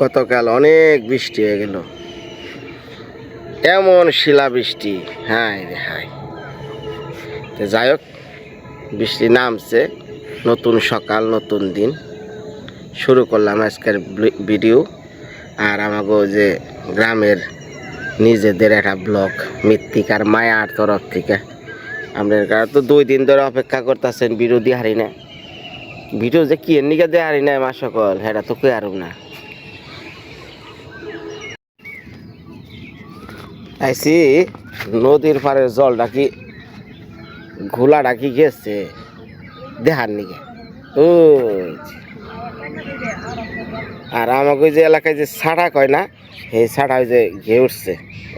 গতকাল অনেক বৃষ্টি হয়ে গেল, এমন শিলা বৃষ্টি, হায় রে হায়। তো যাই হোক, বৃষ্টি নামছে, নতুন সকাল নতুন দিন শুরু করলাম আজকের ভিডিও। আর আমাকে যে গ্রামের নিজেদের একটা ব্লগ মৃত্তিকার মায়ার তরফ থেকে আপনার তো 2 দিন ধরে অপেক্ষা করতেছেন ভিডিও দিয়ে হারি না। ভিডিও যে কি এর নিকে দিয়ে হারি না মা সকল, হ্যাঁ তো কে আর না আইসি নদীর পাড়ের জলটা কি ঘোলাটা কি গেছে দেখার নিকে। ও আর আমাকে যে এলাকায় যে ছাড়া কয় না, এই ছাড়া ওই যে ঘে উঠছে,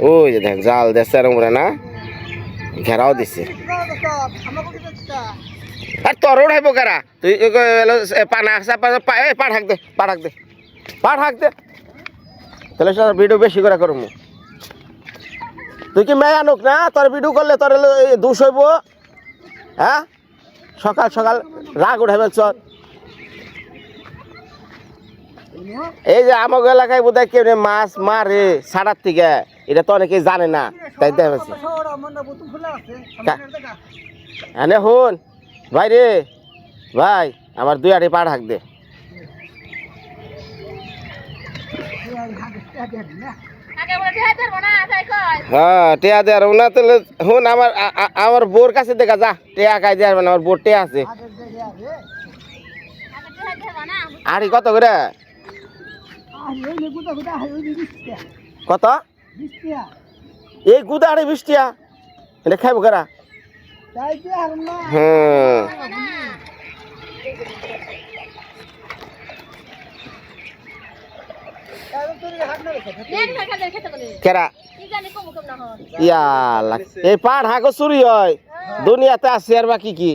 ওই যে দেখ জাল দেশে আর না ঘেরাও দিছে। আর তোর উঠাইব কারা, তুই পানা পা ঢাক দে, পা ঢাক দে, পা ঢাক দে, তাহলে ভিডিও বেশি করে করবো। তুই কি মেয়ে আনুক না, তোর ভিডিও করলে তোর দোষ হইব। হ্যাঁ সকাল সকাল রাগ উঠাইব। চল এই যে আমাকে এলাকায় বোধ হয় কেউ মাছ মারে ছাড়ার থেকে, এটা তো অনেকেই জানে না, তাই দেখছি। হ্যাঁ শুন ভাই রে ভাই, আমার 2 আটি পা ঢাক দে। হ্যাঁ টেয়া দেওয়ার না, তাহলে শুন আমার আমার বোর কাছে দেখা যা, টেয়া খাই দেওয়ার মানে আমার বোর টেয়া আছে। আড়ি কত করে? কত? এই গুদা আড়ি 20 টাকা, এটা খাইব কারা? হ্যাঁ কেরা ইয়া এই পাট হাগো চুরি হয় দুনিয়াতে আছে আর বাকি কি?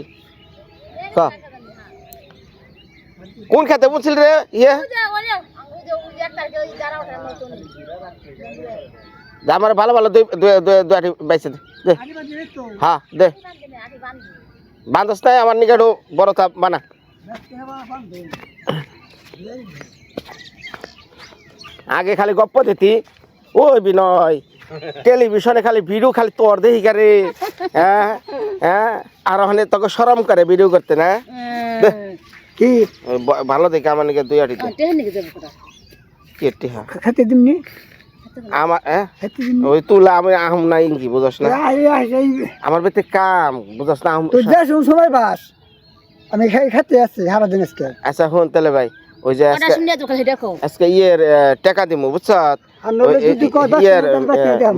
কোন খেতে বলছিল রে? ইয়ে আমার ভালো ভালো বাইছে দে। হ্যাঁ দে, বান্ধস নাই আমার নিকে বড় থাপ বানা। আগে খালি গপ্প দিতি, ওই বিনয় টেলিভিশনে খালি ভিডিও খালি তোর দেখি কারে। হ্যাঁ হ্যাঁ, আর ওখানে তোকে সরম করে ভিডিও করতে না। কি ভালো দেখে আমার নিকে 2 আটি খেতে দিমনি আমার ওই তুলা আমি আহম না ইঙ্গি বুঝস না, আমার বেতে কাম বুঝস না। সময় বাস আমি খেতে আসছি সারাদিন আজকে। আচ্ছা শুন তাহলে ভাই, ওই যে আজকে ইয়ের টাকা দিমু বুঝছ, ইয়ের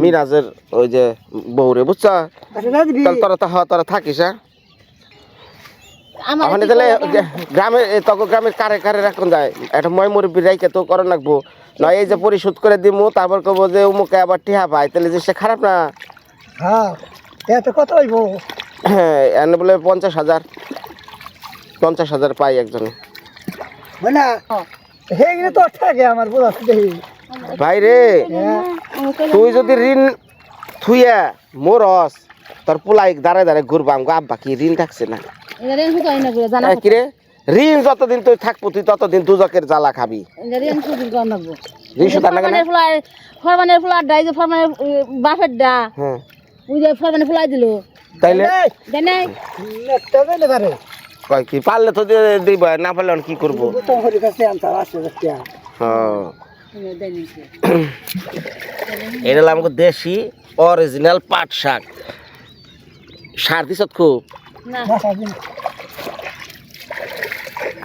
মিরাজের ওই যে বউরে বুঝছ, তোরা থাকিস। ওখানে তাহলে গ্রামের তখন গ্রামের কারে কারে রাখুন যায়, একটা মই মুরব্বী রাইকে তো করে রাখবো, নয় এই যে পরিশোধ করে দিমু, তারপর কবো যে উমুকে আবার টিহা পায়, তাহলে যে সে খারাপ না। হ্যাঁ কত হইব? হ্যাঁ এনে বলে 50,000 পাই একজনে। ভাই রে তুই যদি ঋণ থুইয়া মোরস, তোর পোলাই দাঁড়ায় দাঁড়ায় ঘুরবা, আমাকে আব্বা কি ঋণ থাকছে না কিরে? ঋণ যতদিন তুই থাকবো তুই ততদিন দুজকের জ্বালা খাবি। কি পারলে তো দিব, না পারলে কি করবো? এটা আমাকে দেশি অরিজিনাল পাট শাক। সার দিছত খুব?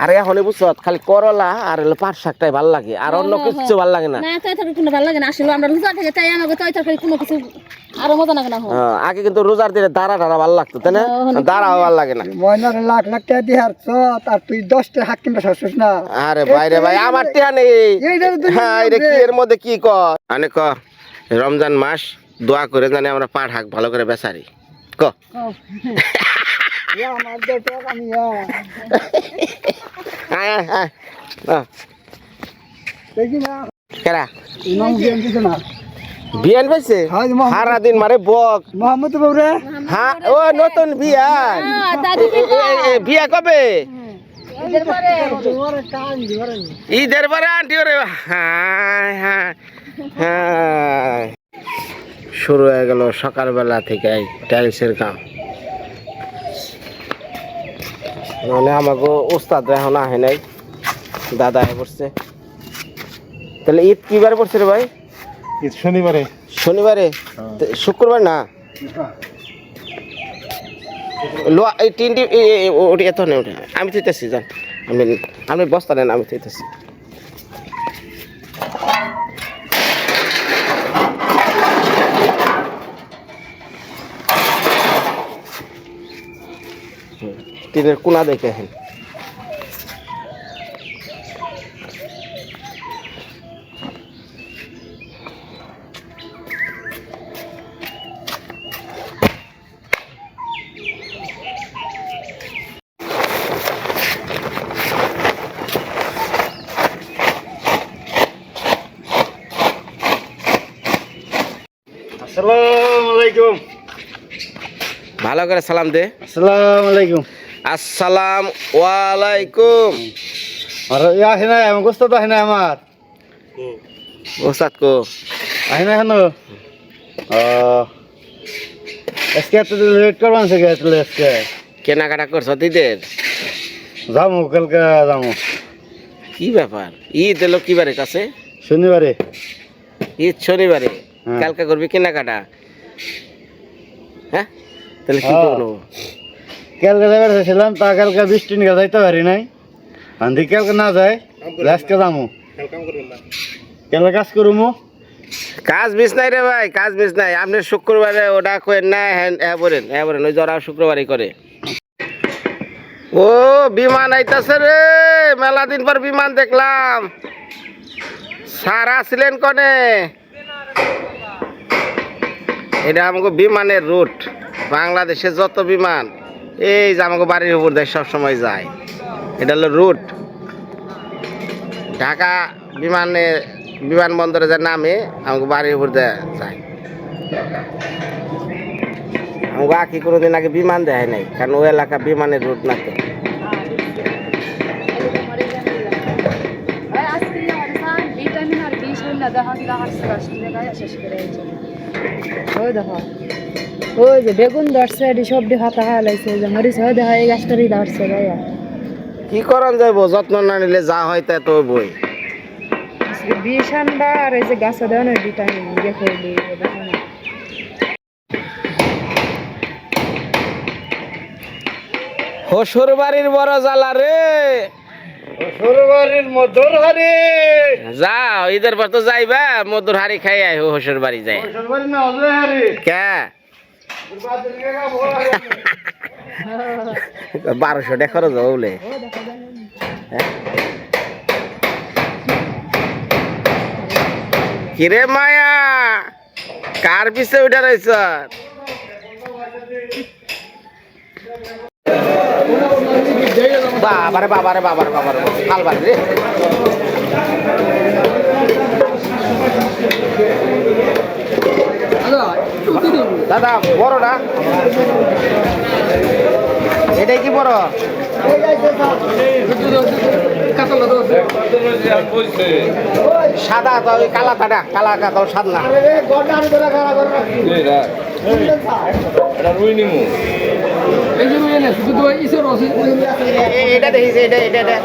আরে এখন বুঝছ খালি করলা আর পাট শাকটাই ভাল লাগে, আর অন্য কিছু ভাল লাগে না। আগে কিন্তু রোজার দিনে দাঁড়া ভাল লাগতো, তাই না? দাঁড়াও ভাল লাগে না। লাখ লাখ টাকা দিয়ে হারছ আর তুই 10টা হাত কিনতে পারছিস না। আরে ভাই রে ভাই, আমার টিয়া নেই। হ্যাঁ এটা কি এর মধ্যে কি কর আনে ক, রমজান মাস দোয়া করে জানি আমরা পাট শাক ভালো করে বেচারি ক। বিয়ান পাইছে সারা দিন মারে বক মোহাম্মদ বাবুরে। হ্যাঁ ও নতুন বিয়ান, বিয়া কবে? ঈদের পরে আন্টি ওরে হ্যাঁ হ্যাঁ হ্যাঁ শুরু হয়ে গেল সকালবেলা থেকে টাইলসের কাম। মানে আমাকে ওস্তাদ এখন আহে নাই, দাদা আয় পড়ছে। তাহলে ঈদ কি বারে পড়ছে রে ভাই? ঈদ শনিবারে। শনিবারে? শুক্রবার না? লোয়া এই তিনটি ওটি এত নেই ওঠে। আমি থইতেছি জান, আমি বস্তা নেন, আমি থইতেছি। টিনের কোনা দেখে হেন আসসালামু আলাইকুম। ভালো করে সালাম দে। আসসালামু আলাইকুম। আসসালাম ওয়ালাইকুম। আর আসে নাই আমার গোস্ত তো আসে নাই আমার। ওস্তাদ কো আসে নাই কেন? আজকে এত লেট করবান সে গেছিল আজকে। কেনাকাটা করছো ঈদের? যাবো কালকে যাবো। কি ব্যাপার? ঈদ এলো কি বারে কাছে? শনিবারে। ঈদ শনিবারে, হ্যাঁ। কালকে করবি কেনাকাটা? হ্যাঁ, তাহলে কি হ্যাঁ। করবো? কালকে যাবার ছিলাম, তা কালকে বৃষ্টি নিয়ে যাইতে পারি নাই। আন্দি কালকে না যায়, আজকে যাবো। কালকে কাজ করবো। কাজ মিস নাই রে ভাই, কাজ মিস নাই। আপনি শুক্রবারে ওটা করেন না, হ্যাঁ বলেন, ওই যারা শুক্রবারই করে। ও বিমান আইতাছে রে, মেলা দিন পর বিমান দেখলাম। সারা ছিলেন কনে? এটা আমাকে বিমানের রুট। বাংলাদেশে যত বিমান এই যে আমাকে বাড়ির উপর দেয় সবসময় যায়, এটা হলো রুট। ঢাকা বিমানবন্দরে যে নামে আমাকে বাড়ির উপর দেয় যায়। আমাকে আঁকি কোনোদিন আগে বিমান দেয় নাই, কারণ ওই এলাকা বিমানের রুট না তো। ওই যে বেগুন ধরছে, সবটি হাতা হালাইছে, যে মরিচ হয় দেখা এই গাছটারই ধরছে ভাইয়া। কি করান যাইব, যত্ন না নিলে যা হয় তা তো বই। বিষ আনবা আর এই যে গাছে দেওয়া নয় ভিটামিন দেখো হসুর বাড়ির বড় জ্বালা রে, শ্বশুরবাড়ির মধুর হারি। যাও ঈদের পর তো যাইবা, মধুর হাড়ি খাই আই হসুর বাড়ি যাই। শ্বশুরবাড়ি না হলে হারি। কে 1200 টাকা খরচ হবে বলে? কিরে মায়া, কার পিছে উঠে রয়েছ? বাবারে বাবারে বাবারে বাবারে আলবার রে। দাদা বড়টা, এটাই কি বড়? সাদা তো ওই কালা কাটা, কালা কাটা সাদা না। এটা দেখিস, এটা এটা এটা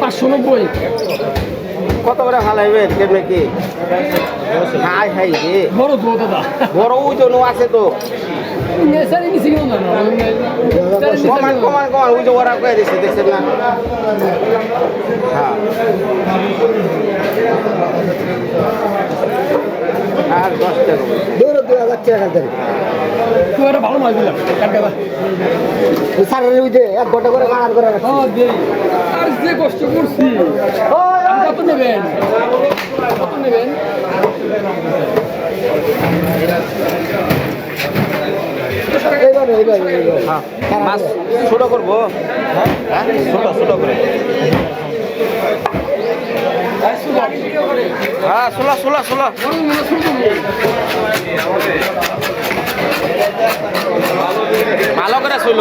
590। কত করে হালাইবেন কেমনে কি? হাই হাই রে, বড় তো দাদা, বড় ওজন আছে তো। কমান কমান কমান, ওই যে ওরা কয়ে দিচ্ছে, দেখছেন না? হ্যাঁ আর 10 টাকা দূর 2000 টাকা দেন। তুই একটা ভালো মাছ দিলাম কাটকা। সারের ওই যে 1 ঘন্টা করে কাজ করে রাখছি। হ্যাঁ দেই, আর যে কষ্ট করছি। কত নেবেন? কত নেবেন? মাছ ছোট করবো, হ্যাঁ ছোট ছোট করে। হ্যাঁ ষোলো ষোলো ষোলো। ভালো করে ছিল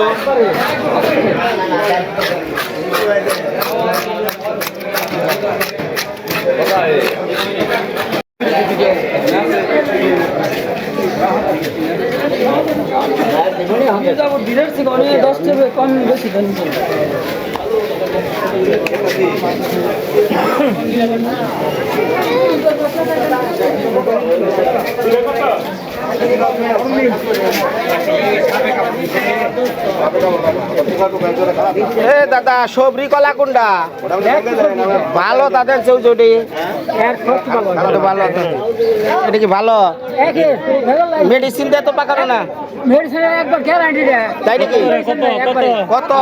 এ দাদা সবরি কলা কোনটা ভালো তাদের চৌচটি ভালো এটা কি ভালো মেডিসিন দিয়ে তো পাকানো না তাই নাকি কত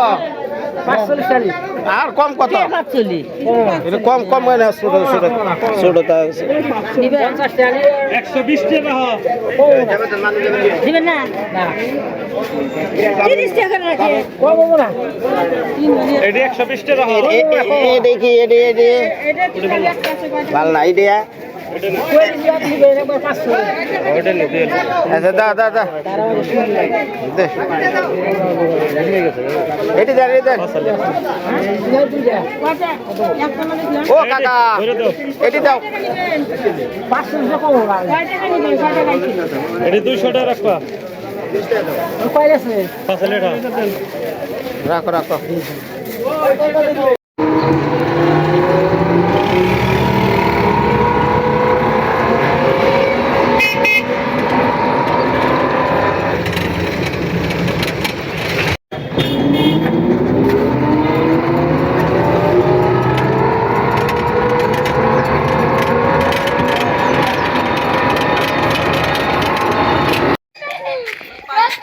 আর কম কত এটা কম কম হয় না ছোট ছোট ছোট দেখি ভাল না আইডিয়া আচ্ছা দা দা দা এটি দেন এটি দেন ও কাকা এটি দাও এটি 200 টাকা রাখবা রাখো রাখো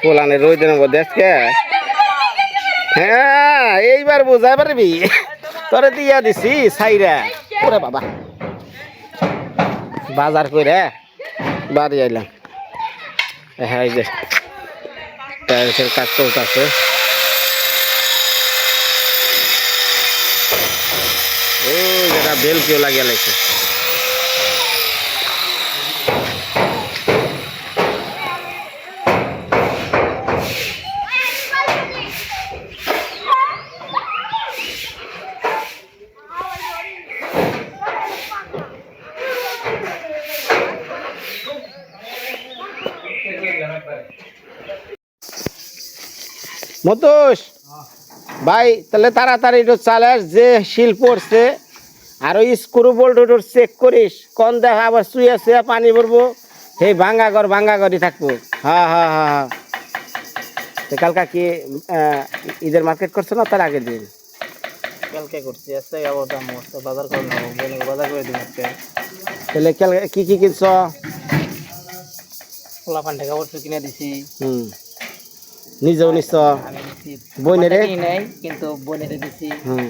পোলানের রোদের মধ্যে আজকে হ্যাঁ এইবার বুঝাই পারবি তোরে দিয়া দিছি সাইরা ওরে বাবা বাজার করে বাড়ি আইলাম হ্যাঁ এই যে টাইলসের কাজ চলতেছে ও যেটা বেল কেউ লাগিয়ে লাগছে মতোষ ভাই তাহলে তাড়াতাড়ি একটু চালাস যে শিল পড়ছে আর ওই স্ক্রু বোল্ট চেক করিস কোন দেখা আবার শুয়ে শুয়ে পানি ভরবো সেই ভাঙ্গা ঘরই থাকবো হ্যাঁ হ্যাঁ হ্যাঁ হ্যাঁ কালকা কি ঈদের মার্কেট করছো না তার আগের দিন কালকে করছি আজকে আবার দাম হচ্ছে বাজার করে নেবো বাজার করে দিন আজকে তাহলে কি কি কিনছ পোলা পান টাকা বস্তু কিনে দিছি নিজেও নিচ্ছ আমি নিচ্ছি বইনেরে নাই কিন্তু বইনেরে দিছি হুম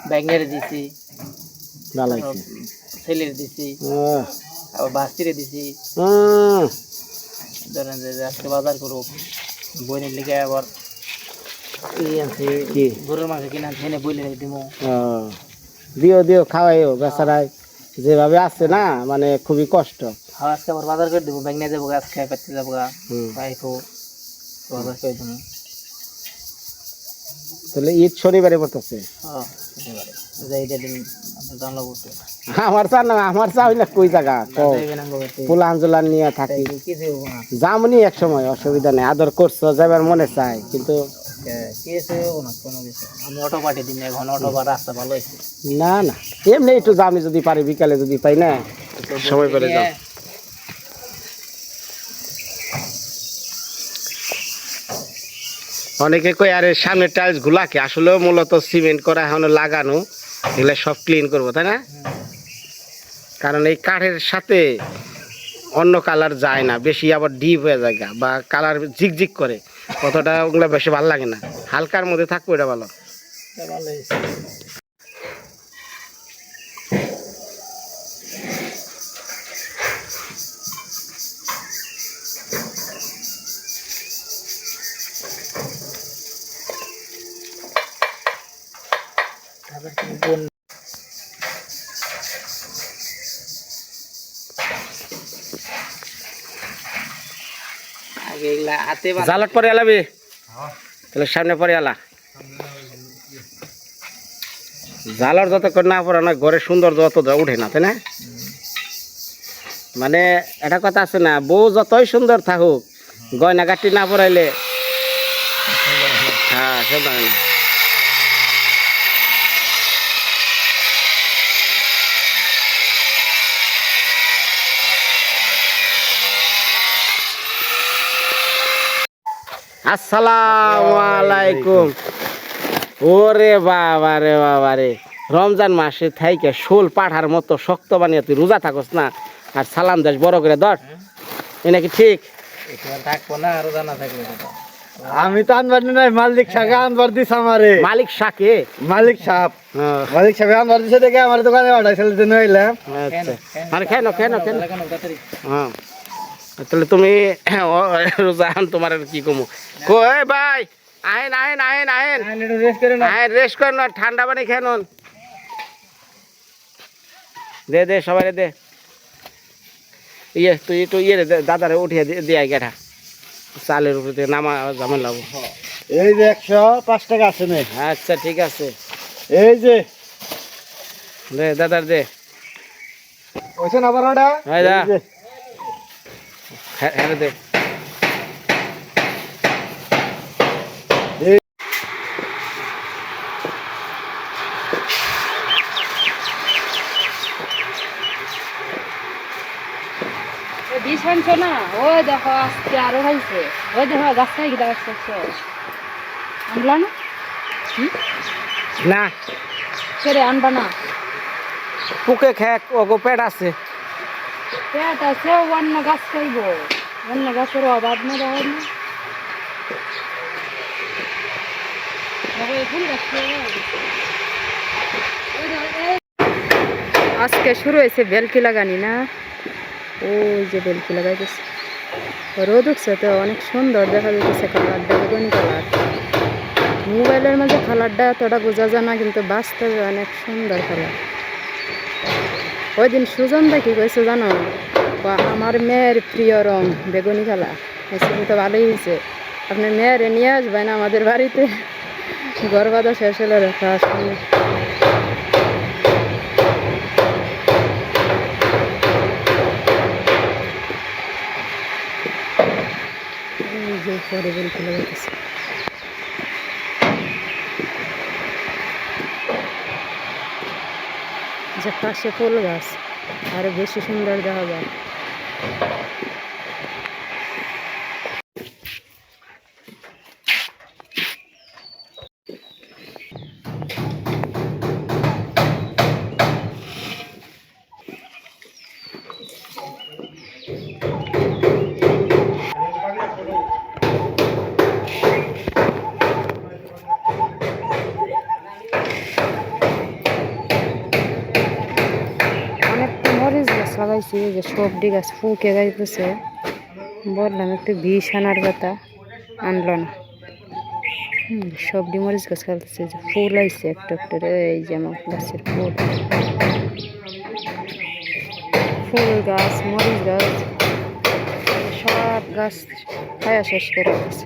ব্যাগনেরে দিছি ভালো হয়েছে ছেলের দিছি আবার বাস্তিরে দিছি ধরেন যে আজকে বাজার করবো বইনের লিগে আবার কি গরুর মাংস কিনে আনছি এনে বইলে দিব দিও খাওয়াইও বেচারায় যেভাবে আছে না মানে খুবই কষ্ট হ্যাঁ আজকে আবার বাজার করে দেবো ব্যাগ নিয়ে যাবো আজকে পাচ্ছি যাবো পাইপো বাজার করে দেবো তাহলে ঈদ শনিবারে পড়তেছে হ্যাঁ এইটা দিন জানলা করতে আমার চা হইলে কই জায়গা পোলান জোলান নিয়ে থাকি যামনি এক সময় অসুবিধা নেই আদর করছো যাবার মনে চাই কিন্তু আমি অটো পাঠিয়ে দিন এখন অটো বা রাস্তা ভালো হয়েছে না না এমনি একটু যামি যদি পারি বিকালে যদি পাই না সময় পেলে যাও অনেকে কই আরে সামনে টাইলস গুলাকে আসলে মূলত সিমেন্ট করা এখন লাগানো এগুলো সব ক্লিন করবো তাই না কারণ এই কাঠের সাথে অন্য কালার যায় না বেশি আবার ডিপ হয়ে যায় বা কালার ঝিকঝিক করে কতটা ওগুলো বেশি ভালো লাগে না হালকার মধ্যে থাকবো এটা ভালো জালত পরে এলাবি তাহলে সামনে পরে এলা জালর যতক্ষণ না পড়ে না ঘরে সুন্দর যত উঠে না তাই না মানে একটা কথা আছে না বউ যতই সুন্দর থাকুক গয়না গাটি না পরাইলে হ্যাঁ সুন্দর না আসসালামু আলাইকুম ওরে বাবা রে রমজান মাসে থাইকে শোল পাঠার মতো শক্ত বানিয়ে তুই রোজা থাকস না আর সালাম দাস বড় করে ধর এ নাকি ঠিক থাকবো না আর জানা থাকবে আমি তো আনবার নাই মালিক সাহেব আনবার দিস আমারে মালিক শাকে মালিক সাহেব আনবার দিছে দেখে আমার দোকানে অর্ডার ছেলে দিন হইলাম আচ্ছা মানে কেন হ্যাঁ তাহলে তুমি রোজা তোমার আর কি কমু কই ভাই আহেন আহেন আহেন আহেন আহেন রেস্ট করেন না ঠান্ডা পানি খেয়ে নন দে দে সবাই দে ইয়ে তুই একটু ইয়ে দাদারে উঠিয়ে দিয়ে গেঠা চালের উপরে দিয়ে নামা জামান লাগবো এই যে 105 টাকা আছে না আচ্ছা ঠিক আছে এই যে দে দাদার দে ওইছেন আবার ওটা হ্যাঁ দা হ্যাঁ দে বিষ আনছো না ওই দেখো আজকে আরো খাইছে ওই দেখো গাছ খাই গিয়ে গাছ আনলা না না সেরে আনবা না পুকে খেক ওগো পেট আছে পেট আছে অন্য গাছ খাইব অন্য গাছের অভাব না দেওয়ার না আজকে শুরু হয়েছে বেলকি লাগানি না ওই যে বেলকি লাগাইতেছে রোদ উঠছে তো অনেক সুন্দর দেখা যাচ্ছে কালারটা বেগুনি কালার মোবাইলের মাঝে কালারটা এতটা বোঝা যায় না কিন্তু বাস্তবে অনেক সুন্দর কালার ওই দিন সুজন দা কি কইছে জানো আমার মেয়ের প্রিয় রং বেগুনি কালার এসে তো ভালোই হয়েছে আপনি মেয়েরে নিয়ে আসবেন আমাদের বাড়িতে গর্বাদা শেষ হলে রেখা আসলে পরে বেলকি লাগাইতেছে যে পাশে ফুল গাছ আরো বেশি সুন্দর দেখা যায় লাগাইছি যে সবজি গাছ ফুকে গাইতেছে বললাম একটু বিষ আনার কথা আনলো না সবজি মরিচ গাছ খাইতেছে যে ফুল আইছে একটু একটু এই যে আমার গাছের ফুল ফুল গাছ মরিচ গাছ সব গাছ খায়া শেষ করে গেছে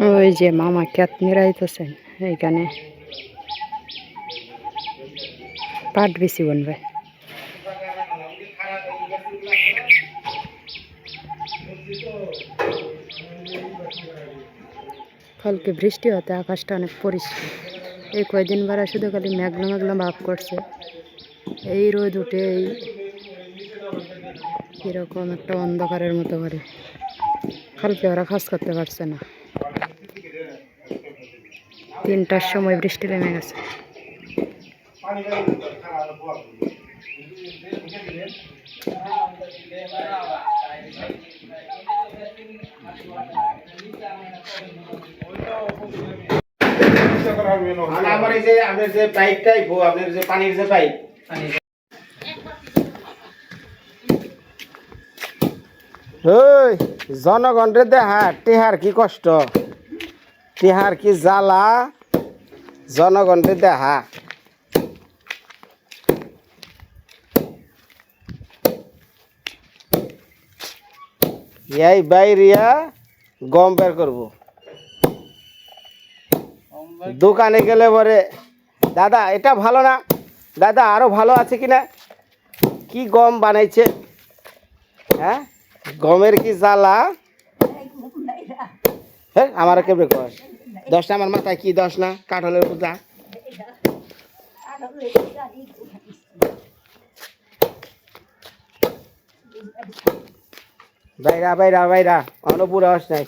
ওই যে মামা ক্ষেত নিরাইতেছেন এইখানে পাট বেশি বনবে কালকে বৃষ্টি হতে আকাশটা অনেক পরিষ্কার এই কয়েকদিন বারা শুধু খালি মেঘলা মেঘলা ভাব করছে এই রোদ উঠে এই কিরকম একটা অন্ধকারের মতো করে কালকে ওরা কাজ করতে পারছে না 3টার সময় বৃষ্টি নেমে গেছে আমার এই যে আপনার যে পাইপ টাইপ আপনার যে পানির যে পাইপ ওই জনগণরে দেখা টিহার কি কষ্ট টিহার কি জ্বালা জনগণরে দেখা এই বাইরিয়া গম বের করবো দোকানে গেলে পরে দাদা এটা ভালো না দাদা আরো ভালো আছে কিনা কি গম বানাইছে হ্যাঁ গমের কি জ্বালা হ্যাঁ আমার কেমনে কর 10টা আমার মাথায় কি 10 না কাঠলের পূজা বাইরা বাইরা বাইরা অন্য পুরো নাই